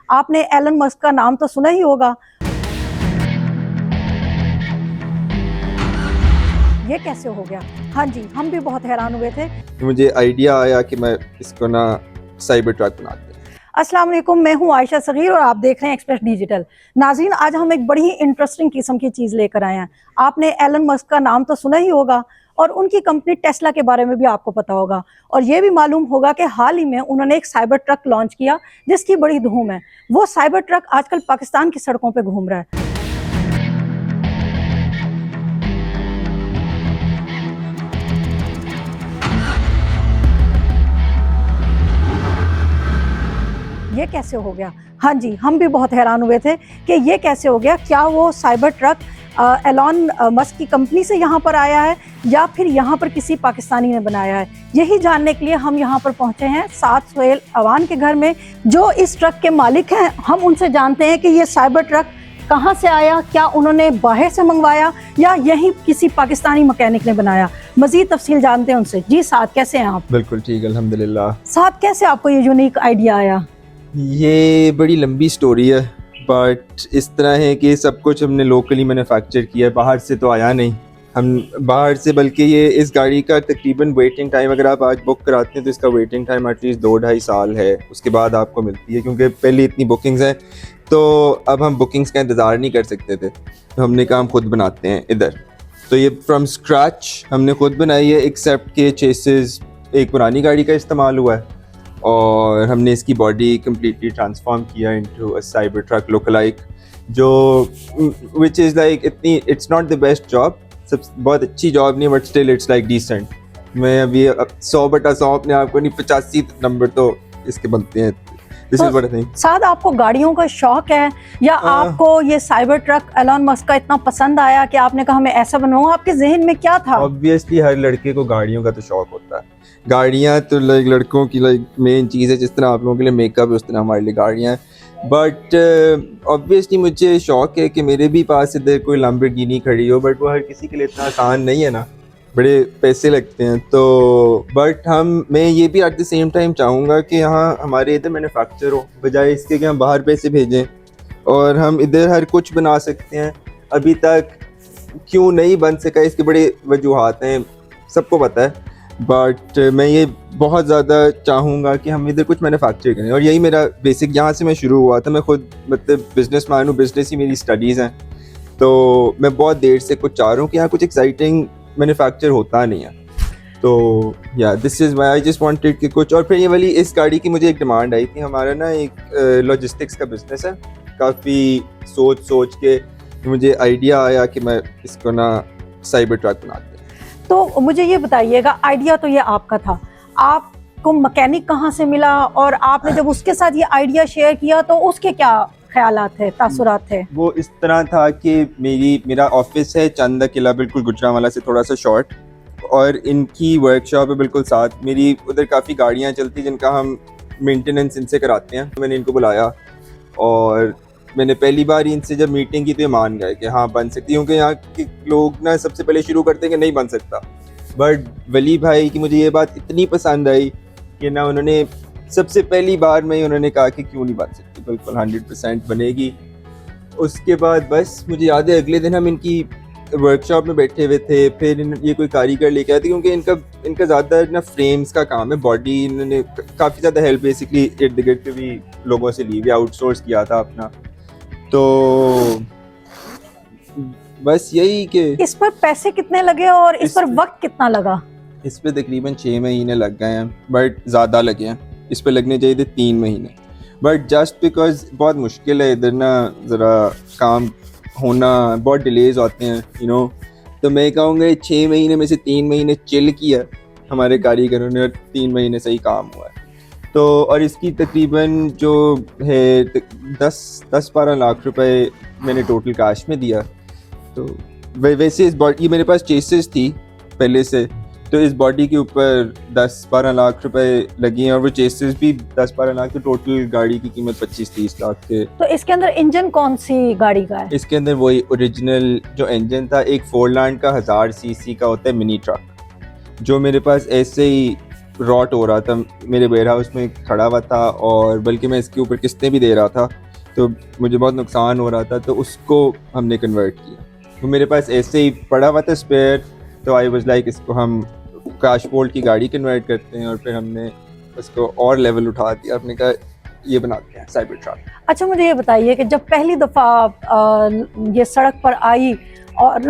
आपने Elon Musk का नाम तो सुना ही होगा। ये कैसे हो गया? हाँ जी, हम भी बहुत हैरान हुए थे। मुझे आइडिया आया कि मैं इसको ना साइबर ट्रक बनाते हैं। अस्सलाम वालेकुम, मैं हूँ आयशा सगीर और आप देख रहे हैं एक्सप्रेस डिजिटल। नाज़रीन, आज हम एक बड़ी ही इंटरेस्टिंग किस्म की चीज़ लेकर आए हैं। आपने एलन मस्क का नाम तो सुना ही होगा और उनकी कंपनी टेस्ला के बारे में भी आपको पता होगा, और ये भी मालूम होगा कि हाल ही में उन्होंने एक साइबर ट्रक लॉन्च किया जिसकी बड़ी धूम है। वो साइबर ट्रक आजकल पाकिस्तान की सड़कों पर घूम रहा है। ये कैसे हो गया? हाँ जी, हम भी बहुत हैरान हुए थे कि ये कैसे हो गया। क्या वो साइबर ट्रक एलन मस्क की कंपनी से यहाँ पर आया है या फिर यहाँ पर किसी पाकिस्तानी ने बनाया है? यही जानने के लिए हम यहाँ पर पहुँचे हैं साद सुहेल अवान के घर में, जो इस ट्रक के मालिक हैं। हम उनसे जानते हैं कि ये साइबर ट्रक कहाँ से आया, क्या उन्होंने बाहर से मंगवाया या यही किसी पाकिस्तानी मैकेनिक ने बनाया। मजीद तफसील जानते हैं उनसे। जी साद, कैसे हैं आप? बिल्कुल ठीक, अल्हम्दुलिल्लाह। साद, कैसे आपको ये यूनिक आइडिया आया? ये बड़ी लंबी स्टोरी है, बट इस तरह है कि सब कुछ हमने लोकली मैन्युफैक्चर किया है, बाहर से तो आया नहीं। हम बाहर से, बल्कि ये इस गाड़ी का तकरीबन वेटिंग टाइम, अगर आप आज बुक कराते हैं तो इसका वेटिंग टाइम एटलीस्ट 2-2.5 साल है, उसके बाद आपको मिलती है, क्योंकि पहले इतनी बुकिंग्स हैं तो अब हम बुकिंग्स का इंतज़ार नहीं कर सकते थे, तो हमने कहा हम खुद बनाते हैं इधर। तो ये फ्रॉम स्क्रैच हमने खुद बनाई है, एक्सेप्ट के चेसेस एक पुरानी गाड़ी का इस्तेमाल हुआ है और हमने इसकी बॉडी कम्प्लीटली ट्रांसफॉर्म किया into a cyber truck lookalike, जो विच इज़ लाइक इतनी, it's not the best job, सब बहुत अच्छी जॉब नहीं, but still it's like decent. मैं अभी 100/100 अपने आप को नहीं, 85 नंबर तो इसके बनते हैं। This is what I think. साद, आपको गाड़ियों का शौक है या आपको ये साइबर ट्रक एलन मस्क का इतना पसंद आया कि आपने कहा मैं ऐसा बनवाऊंगा? आपके जहन में क्या था? ऑब्वियसली हर लड़के को गाड़ियों का तो शौक होता है। गाड़ियाँ तो लाइक लड़कों की लाइक मेन चीज़ है, जिस तरह आप लोगों के लिए मेकअप है उस तरह हमारे लिए गाड़ियाँ हैं। बट ऑब्वियसली मुझे शौक है कि मेरे भी पास इधर कोई लैम्बोर्गिनी खड़ी हो, बट वो हर किसी के लिए इतना आसान नहीं है ना, बड़े पैसे लगते हैं। तो बट मैं ये भी एट द सेम टाइम चाहूँगा कि यहाँ हमारे इधर मैन्युफैक्चर हो, बजाय इसके कि हम बाहर पैसे भेजें, और हम इधर हर कुछ बना सकते हैं। अभी तक क्यों नहीं बन सका, इसके बड़े वजूहात हैं, सबको पता है, बट मैं ये बहुत ज़्यादा चाहूँगा कि हम इधर कुछ मैन्युफैक्चर करें, और यही मेरा बेसिक, यहाँ से मैं शुरू हुआ था। मैं खुद मतलब बिजनेस मैन हूँ, बिजनेस ही मेरी स्टडीज़ हैं, तो मैं बहुत देर से कुछ चाह रहा हूँ कि यहाँ कुछ एक्साइटिंग मैन्युफैक्चर होता नहीं है। तो या this is why I just wanted कि कुछ, और फिर ये वाली इस गाड़ी की मुझे एक डिमांड आई थी। हमारा ना एक लॉजिस्टिक्स का बिजनेस है, काफ़ी सोच के मुझे आइडिया आया कि मैं इसको ना साइबर ट्रक बनाते हैं। तो मुझे ये बताइएगा, आइडिया तो ये आपका था, आपको मैकेनिक कहाँ से मिला और आपने जब उसके साथ ये आइडिया शेयर किया तो उसके क्या ख्यालात थे, तासुरात थे? वो इस तरह था कि मेरा ऑफिस है चंदा किला, बिल्कुल गुजरांवाला से थोड़ा सा शॉर्ट, और इनकी वर्कशॉप है बिल्कुल साथ। मेरी उधर काफ़ी गाड़ियाँ चलती जिनका हम मेंटेनेंस इनसे कराते हैं। तो मैंने इनको बुलाया और मैंने पहली बार इनसे जब मीटिंग की तो ये मान गए कि हाँ बन सकती है, क्योंकि यहाँ के लोग ना सबसे पहले शुरू करते हैं कि नहीं बन सकता। बट वली भाई की मुझे ये बात इतनी पसंद आई कि ना उन्होंने सबसे पहली बार में ही उन्होंने कहा कि क्यों नहीं बन सकती, बिल्कुल 100% बनेगी। उसके बाद बस मुझे याद है अगले दिन हम इनकी वर्कशॉप में बैठे हुए थे, फिर ये कोई कारीगर लेके आए थे, क्योंकि इनका ज़्यादा ना फ्रेम्स का काम है, बॉडी इन्होंने काफ़ी ज़्यादा हेल्प बेसिकली इर्द गिर्द के भी लोगों से ली हुई, आउटसोर्स किया था अपना। तो बस यही कि इस पर पैसे कितने लगे और इस पर वक्त कितना लगा? इस पे तकरीबन 6 महीने लग गए हैं, बट ज़्यादा लगे हैं। इस पे लगने चाहिए थे 3 महीने, बट जस्ट बिकॉज बहुत मुश्किल है इधर ना, ज़रा काम होना, बहुत डिलेज आते हैं यू नो। तो मैं कहूँगा 6 महीने में से 3 महीने चिल किया हमारे कारीगरों ने, और 3 महीने से ही काम हुआ है। तो और इसकी तकरीबन जो है 10-12 लाख रुपए मैंने टोटल कैश में दिया। तो वैसे इस बॉडी मेरे पास चेसेस थी पहले से, तो इस बॉडी के ऊपर 10-12 लाख रुपए लगी हैं, और वो चेसेस भी 10-12 लाख, तो टोटल गाड़ी की कीमत 25-30 लाख के। तो इसके अंदर इंजन कौन सी गाड़ी का है? इसके अंदर वही ओरिजिनल जो इंजन था, एक फोरलैंड का 1000 सीसी का होता है मिनी ट्रक, जो मेरे पास ऐसे ही रॉट हो रहा था, मेरे वेयर हाउस में खड़ा हुआ था, और बल्कि मैं इसके ऊपर किस्तें भी दे रहा था, तो मुझे बहुत नुकसान हो रहा था, तो उसको हमने कन्वर्ट किया। तो मेरे पास ऐसे ही पड़ा हुआ था स्पेयर, तो आई वाज लाइक इसको हम क्रैशपोर्ट की गाड़ी कन्वर्ट करते हैं, और फिर हमने उसको और लेवल उठा दिया, हमने कहा ये बनाते हैं साइबर ट्रक। अच्छा, मुझे ये बताइए कि जब पहली दफ़ा ये सड़क पर आई और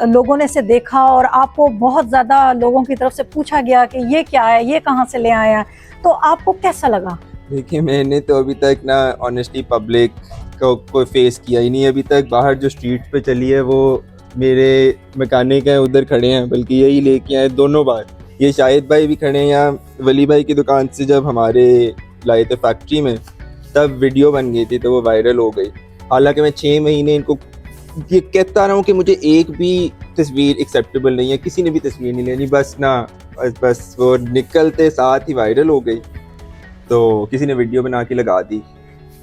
लोगों ने इसे देखा और आपको बहुत ज़्यादा लोगों की तरफ से पूछा गया कि ये क्या है, ये कहाँ से ले आया है, तो आपको कैसा लगा? देखिए, मैंने तो अभी तक ना ऑनेस्टली पब्लिक को कोई फेस किया ही नहीं अभी तक। बाहर जो स्ट्रीट पे चली है वो मेरे मैकेनिक हैं उधर खड़े हैं, बल्कि यही लेके आए दोनों बार। ये शाहिद भाई भी खड़े हैं यहाँ, वली भाई की दुकान से जब हमारे लाए थे फैक्ट्री में, तब वीडियो बन गई थी, तो वो वायरल हो गई। हालांकि मैं 6 महीने इनको ये कहता रहा हूँ कि मुझे एक भी तस्वीर एक्सेप्टेबल नहीं है, किसी ने भी तस्वीर नहीं लेनी, बस वो निकलते साथ ही वायरल हो गई, तो किसी ने वीडियो बना के लगा दी।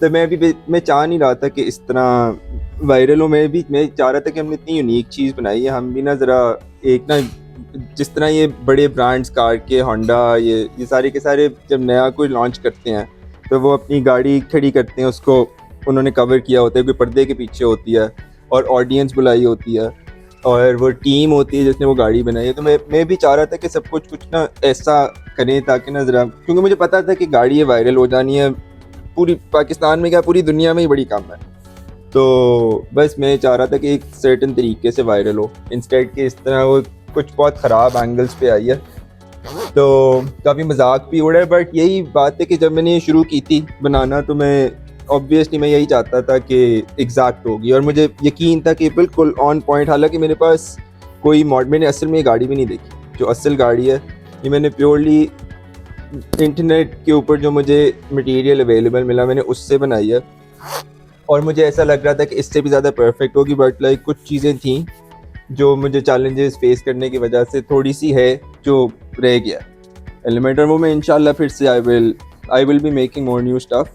तो मैं चाह नहीं रहा था कि इस तरह वायरल हो। मैं चाह रहा था कि हमने इतनी यूनिक चीज़ बनाई है, हम भी ना ज़रा एक ना, जिस तरह ये बड़े ब्रांड्स कार के होंडा ये सारे के सारे जब नया कोई लॉन्च करते हैं तो वो अपनी गाड़ी खड़ी करते हैं, उसको उन्होंने कवर किया होता है, कोई पर्दे के पीछे होती है और ऑडियंस बुलाई होती है और वो टीम होती है जिसने वो गाड़ी बनाई है। तो मैं भी चाह रहा था कि सब कुछ ना ऐसा करें ताकि ना ज़रा, क्योंकि मुझे पता था कि गाड़ी ये वायरल हो जानी है, पूरी पाकिस्तान में क्या पूरी दुनिया में ही बड़ी कम है। तो बस मैं चाह रहा था कि एक सर्टन तरीके से वायरल हो, इंस्टेड के इस तरह वो कुछ बहुत ख़राब एंगल्स पे आई है, तो काफ़ी मजाक भी उड़ा है। बट यही बात है कि जब मैंने ये शुरू की थी बनाना, तो ऑब्वियसली मैं यही चाहता था कि एग्जैक्ट होगी, और मुझे यकीन था कि बिल्कुल ऑन पॉइंट। हालांकि मेरे पास कोई मैंने असल में ये गाड़ी भी नहीं देखी, जो असल गाड़ी है ये मैंने प्योरली इंटरनेट के ऊपर जो मुझे मटेरियल अवेलेबल मिला मैंने उससे बनाई है, और मुझे ऐसा लग रहा था कि इससे भी ज़्यादा परफेक्ट होगी। बट लाइक कुछ चीज़ें थी जो मुझे चैलेंजेस फेस करने की वजह से थोड़ी सी है जो रह गया एलिमेंट, और वो मैं इंशाल्लाह फिर से I will be making more new stuff,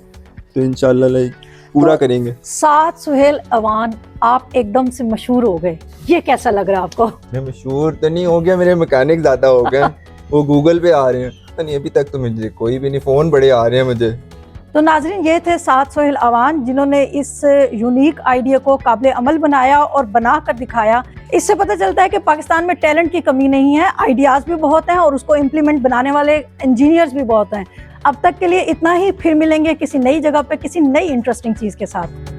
तो इंशाल्लाह लाइक पूरा करेंगे। साद सुहेल अवान, आप एकदम से मशहूर हो गए, ये कैसा लग रहा है आपको? मैं मशहूर तो नहीं हो गया, मेरे मैकेनिक ज़्यादा हो गए वो गूगल पे आ रहे हैं, पता नहीं अभी तक तो मुझे कोई भी नहीं, फ़ोन बड़े आ रहे हैं मुझे। तो नाजरीन, ये थे साद सुहेल अवान जिन्होंने इस यूनिक आइडिया को काबिल अमल बनाया और बना कर दिखाया। इससे पता चलता है कि पाकिस्तान में टैलेंट की कमी नहीं है, आइडियाज़ भी बहुत हैं और उसको इम्प्लीमेंट बनाने वाले इंजीनियर्स भी बहुत हैं। अब तक के लिए इतना ही, फिर मिलेंगे किसी नई जगह पे किसी नई इंटरेस्टिंग चीज़ के साथ।